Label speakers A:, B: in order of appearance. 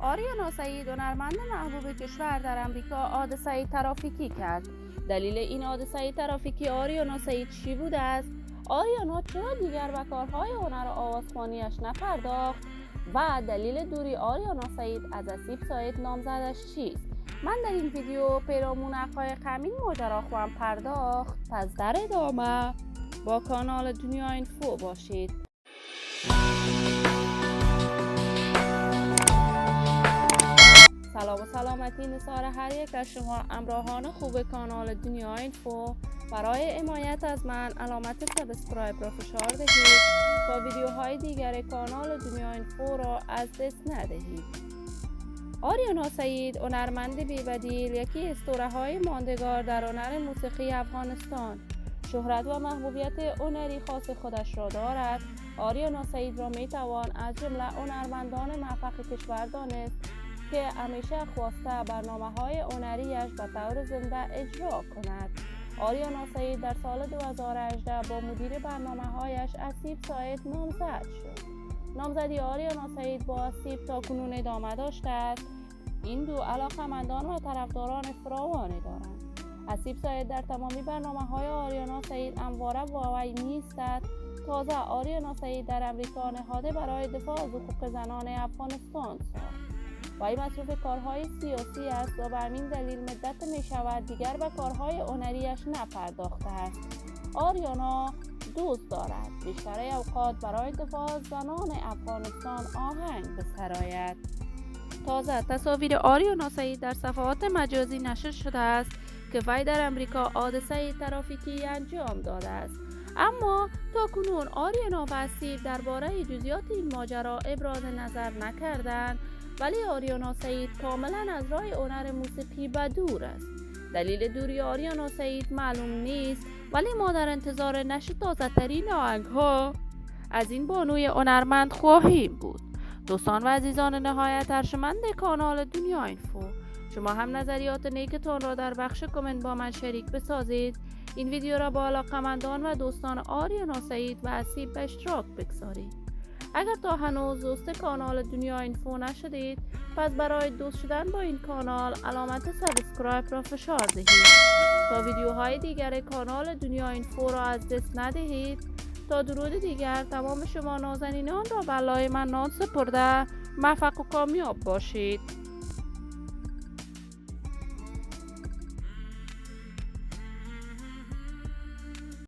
A: آریانا سعید هنرمند محبوب کشور در امریکا حادثه ترافیکی کرد. دلیل این حادثه ترافیکی آریانا سعید چی بوده است؟ آریانا چرا دیگر به کارهای هنر آوازخوانیش نپرداخت؟ و دلیل دوری آریانا سعید از اسیب سعید نامزدش چیست؟ من در این ویدیو پیرامون حقایق همین ماجرا خواهم پرداخت. پس در ادامه با کانال دنیا اینفو باشید. سلام و سلامتی نثار هر یک از شما همراهان خوب کانال دنیا اینفو. برای حمایت از من علامت سابسکرایب را فشار دهید تا ویدیوهای دیگر کانال دنیا اینفو را از دست ندهید. آریانا سعید هنرمند بی‌بدیل، یکی از اسطوره‌های ماندگار در هنر موسیقی افغانستان، شهرت و محبوبیت هنری خاص خودش را دارد. آریانا سعید را میتوان از جمله هنرمندان موفق کشور دانست که همیشه خواسته برنامه‌های هنریش به طور زنده اجرا کند. آریانا سعید در سال 2018 با مدیر برنامه‌هایش اسیب سعید نامزد شد. نامزدی آریانا سعید با اسیب تا کنون ادامه داشته است. این دو علاقه‌مندان و طرفداران فراوانی دارند. اسیب سعید در تمامی برنامه‌های آریانا سعید همواره با وی می‌ایستد. تازه آریانا سعید در امریکا نهاده برای دفاع از حقوق زنان افغانستان ساخت. وی مصروف کارهای سیاسی است و به همین دلیل مدت می شود دیگر به کارهای هنریش نپرداخته است. آریانا دوست دارد بیشتر اوقات برای دفاع از زنان افغانستان آهنگ بسراید. تازه تصاویر آریانا سعید در صفحات مجازی نشر شده است که وی در امریکا حادثه ترافیکی انجام داده است. اما تا کنون آریانا و اسیب درباره جزئیات این ماجرا ابراز نظر نکردند، ولی آریانا سعید کاملا از راه هنر موسیقی به دور است. دلیل دوری آریانا سعید معلوم نیست، ولی ما در انتظار نشر تازه ترین آهنگ‌ها از این بانوی هنرمند خواهیم بود. دوستان و عزیزان نهایت ارجمند کانال دنیا اینفو، شما هم نظریات نیکتان را در بخش کامنت با من شریک بسازید. این ویدیو را با علاقه‌مندان و دوستان آریانا سعید و اسیب به اشتراک بگذارید. اگر تا هنوز دوست کانال دنیا اینفو نشدید، پس برای دوست شدن با این کانال علامت سابسکرایب را فشار دهید تا ویدیوهای دیگر کانال دنیا اینفو را از دست ندهید. تا درود دیگر تمام شما نازنینان را به لای منان سپرده موفق و کامیاب باشید.